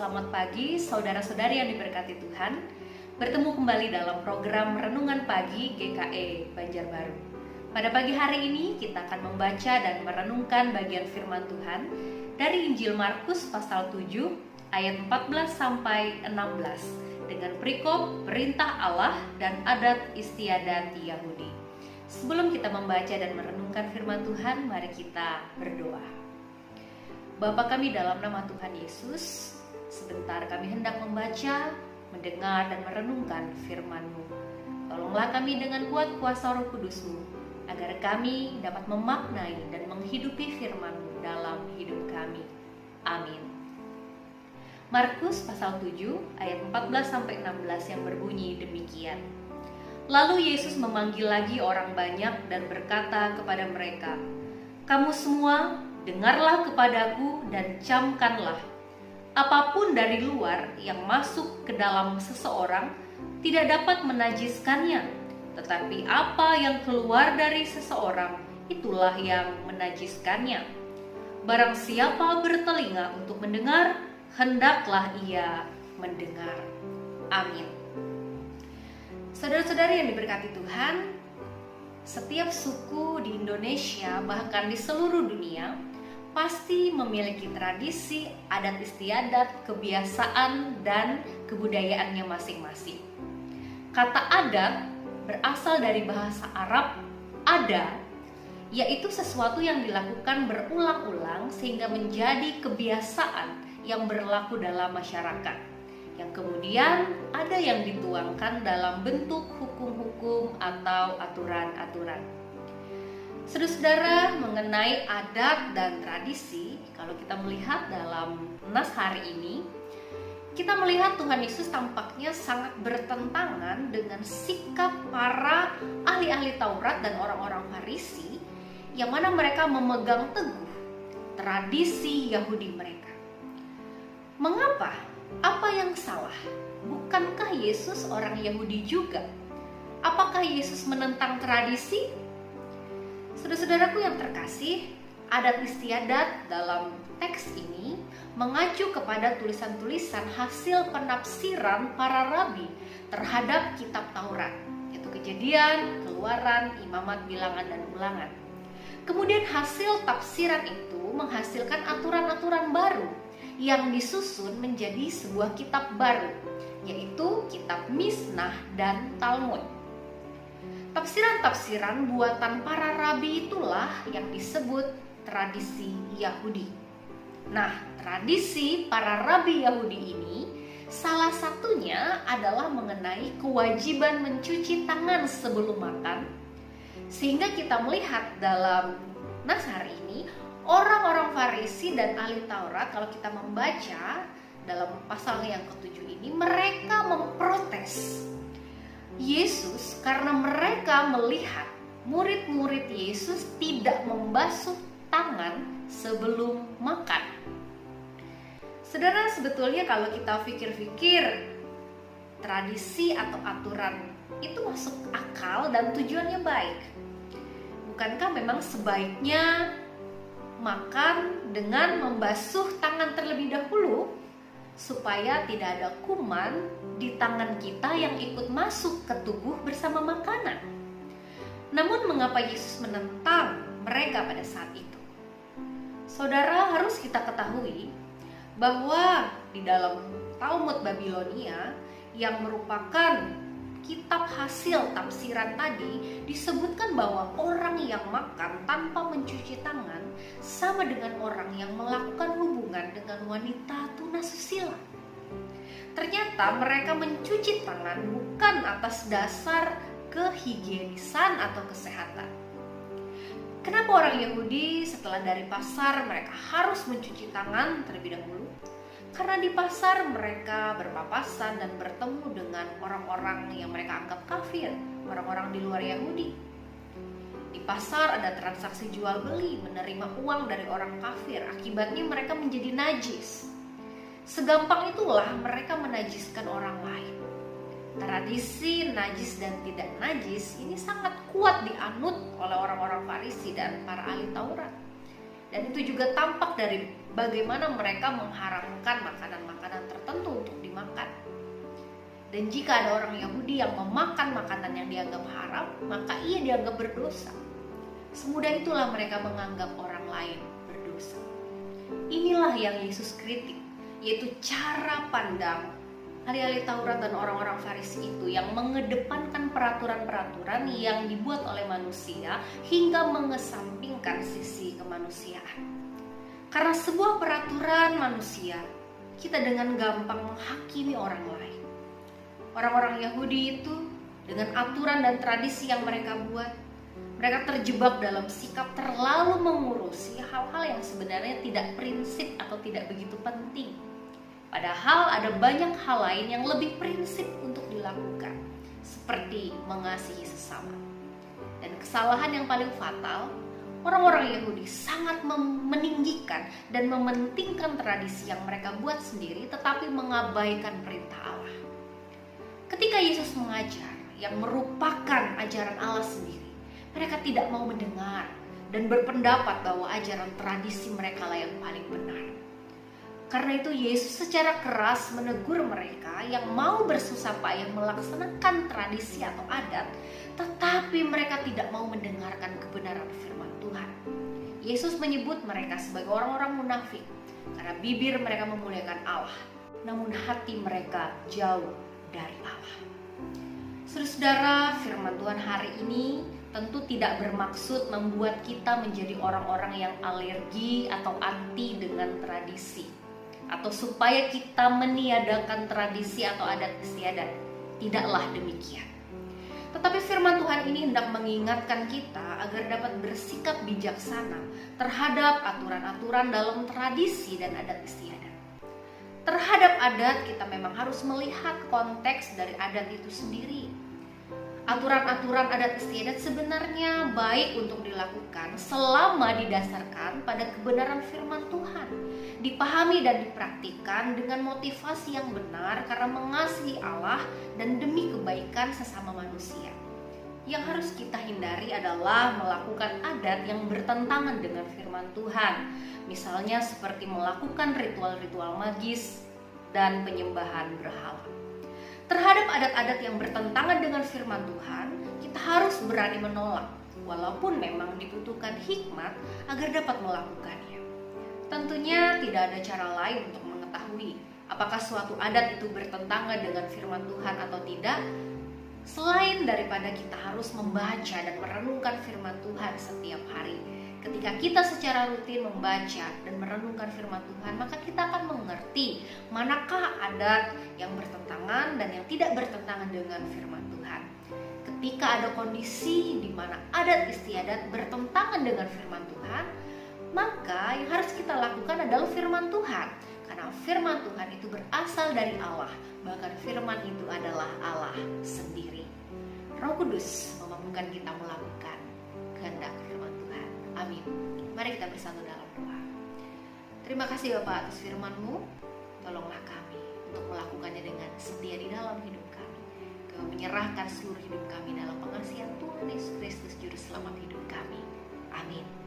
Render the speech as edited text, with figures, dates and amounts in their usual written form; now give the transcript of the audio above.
selamat pagi saudara-saudari yang diberkati Tuhan. Bertemu kembali dalam program Renungan Pagi GKE Banjarbaru. Pada pagi hari ini kita akan membaca dan merenungkan bagian firman Tuhan dari Injil Markus pasal 7 ayat 14 sampai 16 dengan perikop perintah Allah dan adat istiadat Yahudi. Sebelum kita membaca dan merenungkan firman Tuhan, mari kita berdoa. Bapa kami dalam nama Tuhan Yesus, sebentar kami hendak membaca, mendengar dan merenungkan firman-Mu. Tolonglah kami dengan kuat kuasa Roh Kudus-Mu, agar kami dapat memaknai dan menghidupi firman-Mu dalam hidup kami. Amin. Markus pasal 7 ayat 14-16 yang berbunyi demikian. Lalu Yesus memanggil lagi orang banyak dan berkata kepada mereka, "Kamu semua dengarlah kepadaku dan camkanlah. Apapun dari luar yang masuk ke dalam seseorang tidak dapat menajiskannya, tetapi apa yang keluar dari seseorang itulah yang menajiskannya. Barang siapa bertelinga untuk mendengar, hendaklah ia mendengar." Amin. Saudara-saudari yang diberkati Tuhan, setiap suku di Indonesia bahkan di seluruh dunia pasti memiliki tradisi, adat istiadat, kebiasaan, dan kebudayaannya masing-masing. Kata adat berasal dari bahasa Arab ada, yaitu sesuatu yang dilakukan berulang-ulang sehingga menjadi kebiasaan yang berlaku dalam masyarakat, yang kemudian ada yang dituangkan dalam bentuk hukum-hukum atau aturan-aturan. Saudara-saudara, mengenai adat dan tradisi, kalau kita melihat dalam nas hari ini, kita melihat Tuhan Yesus tampaknya sangat bertentangan dengan sikap para ahli-ahli Taurat dan orang-orang Farisi, yang mana mereka memegang teguh tradisi Yahudi mereka. Mengapa? Apa yang salah? Bukankah Yesus orang Yahudi juga? Apakah Yesus menentang tradisi? Saudara-saudaraku yang terkasih, adat istiadat dalam teks ini mengacu kepada tulisan-tulisan hasil penafsiran para rabi terhadap kitab Taurat, yaitu Kejadian, Keluaran, Imamat, Bilangan, dan Ulangan. Kemudian hasil tafsiran itu menghasilkan aturan-aturan baru yang disusun menjadi sebuah kitab baru, yaitu kitab Misnah dan Talmud. Tafsiran-tafsiran buatan para rabi itulah yang disebut tradisi Yahudi. Nah, tradisi para rabi Yahudi ini salah satunya adalah mengenai kewajiban mencuci tangan sebelum makan. Sehingga kita melihat dalam nas hari ini, orang-orang Farisi dan ahli Taurat, kalau kita membaca dalam pasal yang ke-7 ini, mereka memprotes Yesus karena mereka melihat murid-murid Yesus tidak membasuh tangan sebelum makan. Saudara, sebetulnya kalau kita pikir-pikir, tradisi atau aturan itu masuk akal dan tujuannya baik. Bukankah memang sebaiknya makan dengan membasuh tangan terlebih dahulu supaya tidak ada kuman di tangan kita yang ikut masuk ke tubuh bersama makanan? Namun mengapa Yesus menentang mereka pada saat itu? Saudara, harus kita ketahui bahwa di dalam Talmud Babilonia yang merupakan kitab hasil tafsiran tadi, disebutkan bahwa orang yang makan tanpa mencuci tangan sama dengan orang yang melakukan hubungan dengan wanita tunasusila. Ternyata mereka mencuci tangan bukan atas dasar kehigienisan atau kesehatan. Kenapa orang Yahudi setelah dari pasar mereka harus mencuci tangan terlebih dahulu? Karena di pasar mereka berpapasan dan bertemu dengan orang-orang yang mereka anggap kafir, orang-orang di luar Yahudi. Di pasar ada transaksi jual beli, menerima uang dari orang kafir, akibatnya mereka menjadi najis. Segampang itulah mereka menajiskan orang lain. Tradisi najis dan tidak najis ini sangat kuat dianut oleh orang-orang Farisi dan para ahli Taurat. Dan itu juga tampak dari bagaimana mereka mengharamkan makanan-makanan tertentu untuk dimakan. Dan jika ada orang Yahudi yang memakan makanan yang dianggap haram, maka ia dianggap berdosa. Semudah itulah mereka menganggap orang lain berdosa. Inilah yang Yesus kritik, yaitu cara pandang ahli-ahli Taurat dan orang-orang Farisi itu yang mengedepankan peraturan-peraturan yang dibuat oleh manusia hingga mengesampingkan sisi kemanusiaan. Karena sebuah peraturan manusia, kita dengan gampang menghakimi orang lain. Orang-orang Yahudi itu dengan aturan dan tradisi yang mereka buat, mereka terjebak dalam sikap terlalu mengurusi hal-hal yang sebenarnya tidak prinsip atau tidak begitu penting. Padahal ada banyak hal lain yang lebih prinsip untuk dilakukan, seperti mengasihi sesama. Dan kesalahan yang paling fatal, orang-orang Yahudi sangat meninggikan dan mementingkan tradisi yang mereka buat sendiri, tetapi mengabaikan perintah Allah. Ketika Yesus mengajar yang merupakan ajaran Allah sendiri, mereka tidak mau mendengar dan berpendapat bahwa ajaran tradisi mereka lah yang paling benar. Karena itu Yesus secara keras menegur mereka yang mau bersusah payah melaksanakan tradisi atau adat, tetapi mereka tidak mau mendengarkan kebenaran firman Tuhan. Yesus menyebut mereka sebagai orang-orang munafik karena bibir mereka memuliakan Allah, namun hati mereka jauh dari Allah. Saudara-saudara, firman Tuhan hari ini tentu tidak bermaksud membuat kita menjadi orang-orang yang alergi atau anti dengan tradisi, atau supaya kita meniadakan tradisi atau adat istiadat. Tidaklah demikian. Tetapi firman Tuhan ini hendak mengingatkan kita agar dapat bersikap bijaksana terhadap aturan-aturan dalam tradisi dan adat istiadat. Terhadap adat kita memang harus melihat konteks dari adat itu sendiri. Aturan-aturan adat istiadat sebenarnya baik untuk dilakukan selama didasarkan pada kebenaran firman Tuhan, dipahami dan dipraktikkan dengan motivasi yang benar karena mengasihi Allah dan demi kebaikan sesama manusia. Yang harus kita hindari adalah melakukan adat yang bertentangan dengan firman Tuhan, misalnya seperti melakukan ritual-ritual magis dan penyembahan berhala. Terhadap adat-adat yang bertentangan dengan firman Tuhan, kita harus berani menolak, walaupun memang dibutuhkan hikmat agar dapat melakukannya. Tentunya tidak ada cara lain untuk mengetahui apakah suatu adat itu bertentangan dengan firman Tuhan atau tidak, selain daripada kita harus membaca dan merenungkan firman Tuhan setiap hari. Ketika kita secara rutin membaca dan merenungkan firman Tuhan, maka kita akan mengerti manakah adat yang bertentangan dan yang tidak bertentangan dengan firman Tuhan. Ketika ada kondisi di mana adat istiadat bertentangan dengan firman Tuhan, maka yang harus kita lakukan adalah firman Tuhan. Karena firman Tuhan itu berasal dari Allah, bahkan firman itu adalah Allah sendiri. Roh Kudus memampukan kita melakukan kehendak firman Tuhan. Amin. Mari kita bersatu dalam doa. Terima kasih Bapak atas firman-Mu. Tolonglah kami untuk melakukannya dengan setia di dalam hidup kami. Kami menyerahkan seluruh hidup kami dalam pengasihan Tuhan Yesus Kristus Juru Selamat hidup kami. Amin.